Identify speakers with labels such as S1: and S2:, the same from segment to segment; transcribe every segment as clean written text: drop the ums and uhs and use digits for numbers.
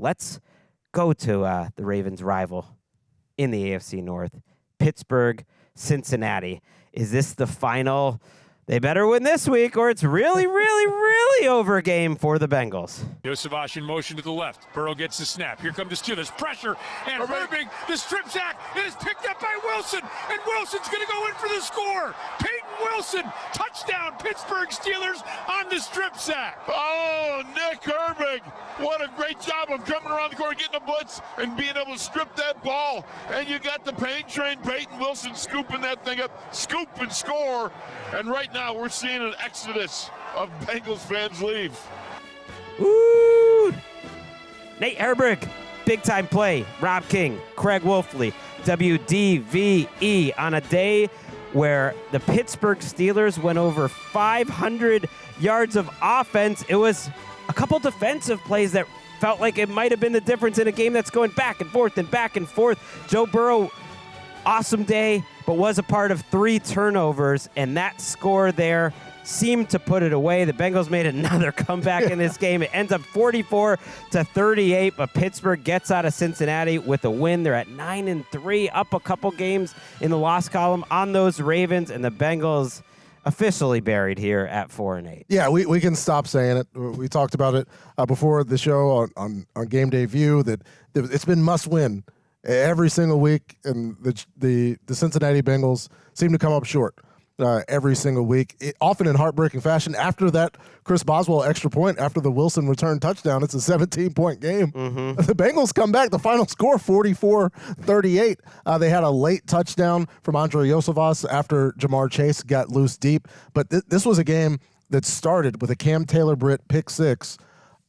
S1: let's go to the Ravens' rival in the AFC North, Pittsburgh, Cincinnati. Is this the final? They better win this week, or it's really, really, really over game for the Bengals.
S2: Yosavash in motion to the left. Burrow gets the snap. Here come the Steelers. Pressure, and Herbig, the strip sack. It is picked up by Wilson, and Wilson's going to go in for the score. Peyton Wilson, touchdown, Pittsburgh Steelers on the strip sack.
S3: Oh, Nick Herbig, what a great job of coming around the corner, getting a blitz, and being able to strip that ball. And you got the pain train, Peyton Wilson, scooping that thing up, scoop and score. And right now we're seeing an exodus of Bengals fans leave.
S1: Woo! Nate Herbig, big time play. Rob King, Craig Wolfley, WDVE on a day where the Pittsburgh Steelers went over 500 yards of offense. It was a couple defensive plays that felt like it might have been the difference in a game that's going back and forth and back and forth. Joe Burrow, awesome day, but was a part of 3 turnovers, and that score there seemed to put it away. The Bengals made another comeback in this game. It ends up 44-38, but Pittsburgh gets out of Cincinnati with a win. They're at 9-3, up a couple games in the loss column on those Ravens, and the Bengals officially buried here at 4-8.
S4: Yeah, we can stop saying it. We talked about it before the show on Game Day View that it's been must win every single week, and the Cincinnati Bengals seem to come up short every single week, often in heartbreaking fashion. After that Chris Boswell extra point, after the Wilson return touchdown, it's a 17-point game. Mm-hmm. The Bengals come back. The final score, 44-38. They had a late touchdown from Andre Yosavas after Jamar Chase got loose deep. But this was a game that started with a Cam Taylor-Britt pick six,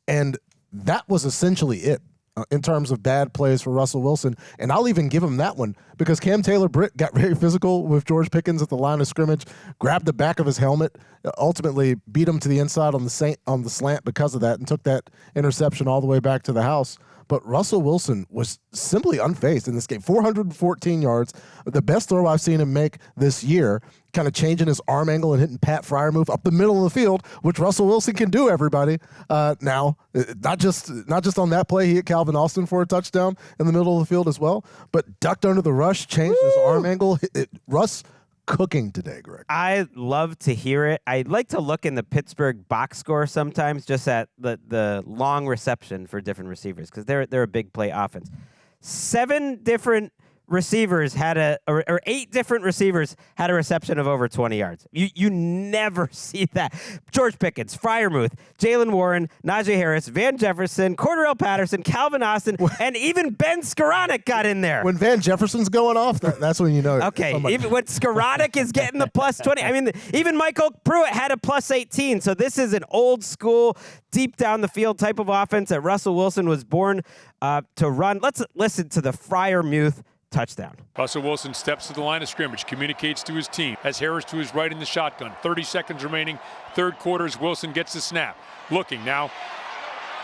S4: and that was essentially it in terms of bad plays for Russell Wilson. And I'll even give him that one because Cam Taylor-Britt got very physical with George Pickens at the line of scrimmage, grabbed the back of his helmet, ultimately beat him to the inside on the slant because of that, and took that interception all the way back to the house. But Russell Wilson was simply unfazed in this game. 414 yards, the best throw I've seen him make this year, kind of changing his arm angle and hitting Pat Freiermuth up the middle of the field, which Russell Wilson can do, everybody. Now, not just on that play, he hit Calvin Austin for a touchdown in the middle of the field as well, but ducked under the rush, changed his arm angle. Russ cooking today, Greg.
S1: I love to hear it. I like to look in the Pittsburgh box score sometimes just at the long reception for different receivers because they're a big play offense. 7 different receivers had or 8 different receivers had a reception of over 20 yards. You never see that. George Pickens, Freiermuth, Jalen Warren, Najee Harris, Van Jefferson, Cordarrelle Patterson, Calvin Austin, and even Ben Skoranek got in there.
S4: When Van Jefferson's going off, that's when you know.
S1: Okay, even when Skoranek is getting the plus 20. I mean, even Michael Pruitt had a plus 18. So this is an old school, deep down the field type of offense that Russell Wilson was born to run. Let's listen to the Freiermuth touchdown.
S2: Russell Wilson steps to the line of scrimmage, communicates to his team, has Harris to his right in the shotgun. 30 seconds remaining, third quarter as Wilson gets the snap. Looking now,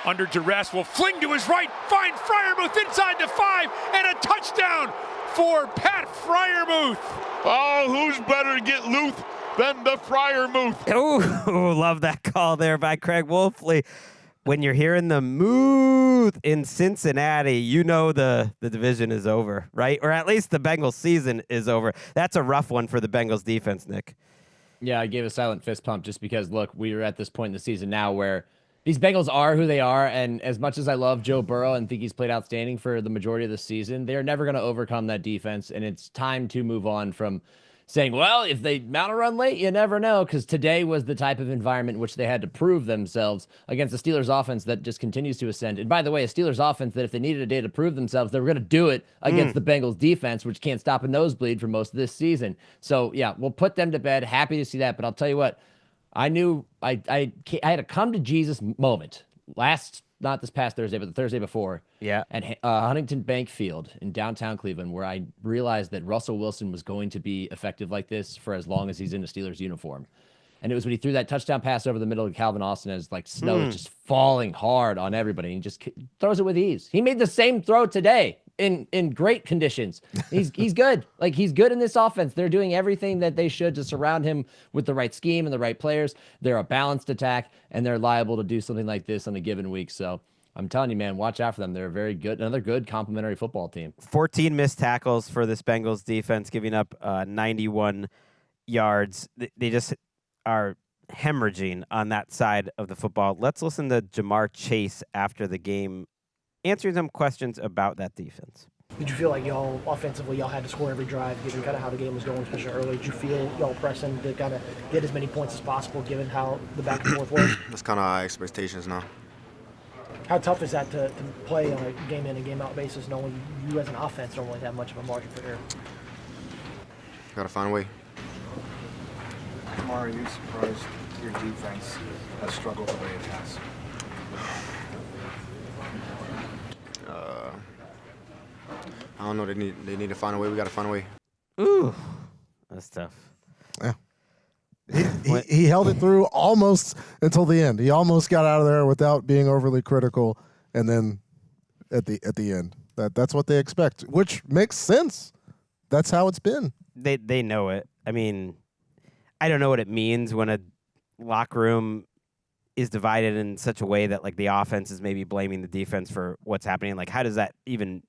S2: under duress, will fling to his right, find Freiermuth inside the 5, and a touchdown for Pat Freiermuth.
S3: Oh, who's better to get loose than the Freiermuth?
S1: Oh, love that call there by Craig Wolfley. When you're hearing the mooth in Cincinnati, you know the division is over, right? Or at least the Bengals season is over. That's a rough one for the Bengals defense, Nick.
S5: Yeah, I gave a silent fist pump just because, look, we are at this point in the season now where these Bengals are who they are, and as much as I love Joe Burrow and think he's played outstanding for the majority of the season, they are never going to overcome that defense, and it's time to move on from saying, well, if they mount a run late, you never know, because today was the type of environment in which they had to prove themselves against the Steelers offense that just continues to ascend. And by the way, a Steelers offense that if they needed a day to prove themselves, they were going to do it against the Bengals defense, which can't stop a nosebleed for most of this season. So, yeah, we'll put them to bed. Happy to see that. But I'll tell you what, I knew I had a come-to-Jesus moment not this past Thursday, but the Thursday before.
S1: Yeah.
S5: At Huntington Bank Field in downtown Cleveland, where I realized that Russell Wilson was going to be effective like this for as long as he's in a Steelers uniform. And it was when he threw that touchdown pass over the middle of Calvin Austin as like snow is just falling hard on everybody. And he just throws it with ease. He made the same throw today in great conditions. He's good. Like, he's good in this offense. They're doing everything that they should to surround him with the right scheme and the right players. They're a balanced attack, and they're liable to do something like this on a given week. So I'm telling you, man, watch out for them. They're a very good, another good complementary football team.
S1: 14 missed tackles for this Bengals defense, giving up 91 yards. They just are hemorrhaging on that side of the football. Let's listen to Jamar Chase after the game, answering some questions about that defense.
S6: Did you feel like y'all offensively y'all had to score every drive, given kind of how the game was going, especially early? Did you feel y'all pressing to kind of get as many points as possible, given how the back and forth was?
S7: That's kind of our expectations now.
S6: How tough is that to play on a game in and game out basis, knowing you as an offense don't really have much of a margin for error?
S7: Got to find a way.
S8: Jamar, are you surprised your defense has struggled the way it has?
S7: I don't know. They need to find a way. We got to find a way.
S1: Ooh, that's tough.
S4: Yeah. He held it through almost until the end. He almost got out of there without being overly critical, and then at the end, that's what they expect, which makes sense. That's how it's been.
S1: They know it. I mean, I don't know what it means when a locker room is divided in such a way that like the offense is maybe blaming the defense for what's happening. Like, how does that even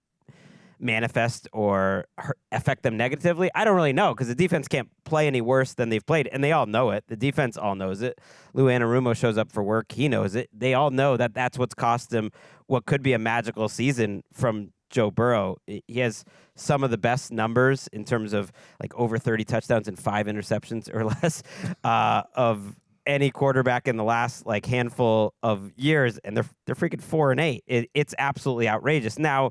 S1: manifest or affect them negatively? I don't really know, because the defense can't play any worse than they've played, and they all know it. The defense all knows it. Lou Anarumo shows up for work. He knows it. They all know that that's what's cost them what could be a magical season from Joe Burrow. He has some of the best numbers in terms of like over 30 touchdowns and 5 interceptions or less of any quarterback in the last like handful of years, and they're freaking 4-8. It's absolutely outrageous. Now,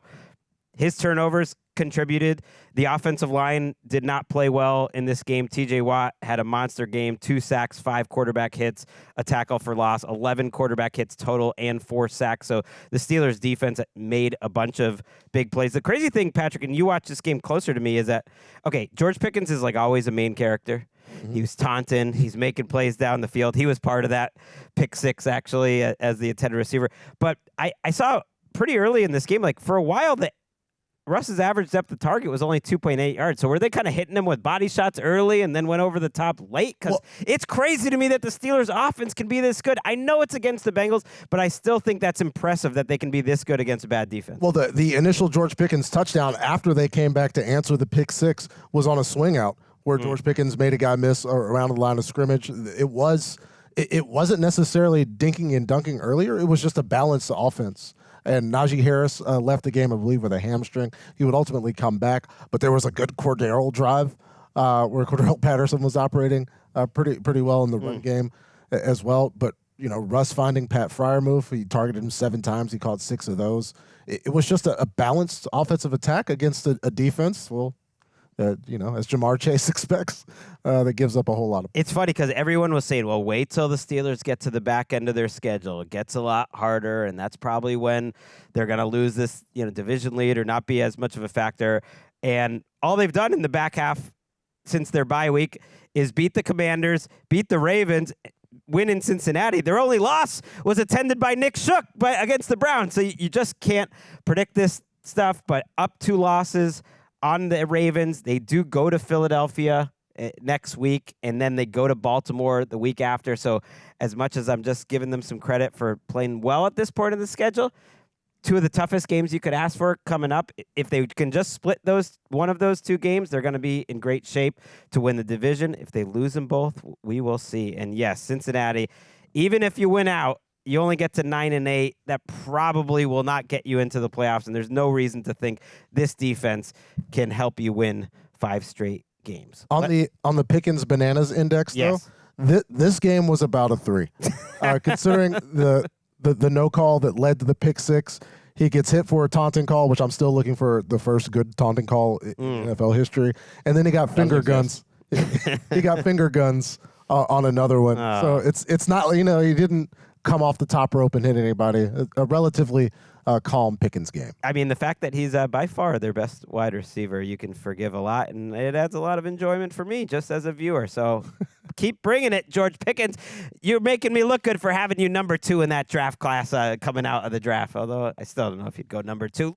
S1: his turnovers contributed. The offensive line did not play well in this game. TJ Watt had a monster game, 2 sacks, 5 quarterback hits, a tackle for loss, 11 quarterback hits total, and 4 sacks. So the Steelers defense made a bunch of big plays. The crazy thing, Patrick, and you watch this game closer to me, is that, okay, George Pickens is like always a main character. Mm-hmm. He was taunting. He's making plays down the field. He was part of that pick 6, actually, as the intended receiver. But I saw pretty early in this game, like for a while, that Russ's average depth of target was only 2.8 yards. So were they kind of hitting him with body shots early and then went over the top late? Because it's crazy to me that the Steelers' offense can be this good. I know it's against the Bengals, but I still think that's impressive that they can be this good against a bad defense.
S4: Well, the initial George Pickens touchdown after they came back to answer the pick 6 was on a swing out where George Pickens made a guy miss around the line of scrimmage. It wasn't necessarily dinking and dunking earlier. It was just a balanced offense. And Najee Harris left the game, I believe, with a hamstring. He would ultimately come back, but there was a good Cordero drive where Cordero Patterson was operating pretty well in the run game as well. But Russ finding Pat Freiermuth, he targeted him 7 times. He caught 6 of those. It was just a balanced offensive attack against a defense. Well, as Jamar Chase expects, that gives up a whole lot of.
S1: It's funny because everyone was saying, well, wait till the Steelers get to the back end of their schedule. It gets a lot harder, and that's probably when they're going to lose this division lead or not be as much of a factor. And all they've done in the back half since their bye week is beat the Commanders, beat the Ravens, win in Cincinnati. Their only loss was attended by Nick Shook against the Browns. So you just can't predict this stuff, but up 2 losses on the Ravens. They do go to Philadelphia next week, and then they go to Baltimore the week after. So as much as I'm just giving them some credit for playing well at this point in the schedule, 2 of the toughest games you could ask for coming up. If they can just split one of those 2 games, they're going to be in great shape to win the division. If they lose them both, we will see. And yes, Cincinnati, even if you win out, you only get to 9-8. That probably will not get you into the playoffs, and there's no reason to think this defense can help you win 5 straight games.
S4: On the Pickens Bananas Index,
S1: yes,
S4: though, this game was about a 3. Considering the no call that led to the pick 6, he gets hit for a taunting call, which I'm still looking for the first good taunting call in NFL history, and then he got finger guns. He got finger guns on another one. So it's not he didn't come off the top rope and hit anybody. A relatively calm Pickens game.
S1: I mean, the fact that he's by far their best wide receiver, you can forgive a lot, and it adds a lot of enjoyment for me just as a viewer. So keep bringing it, George Pickens. You're making me look good for having you number 2 in that draft class coming out of the draft, although I still don't know if you'd go number 2.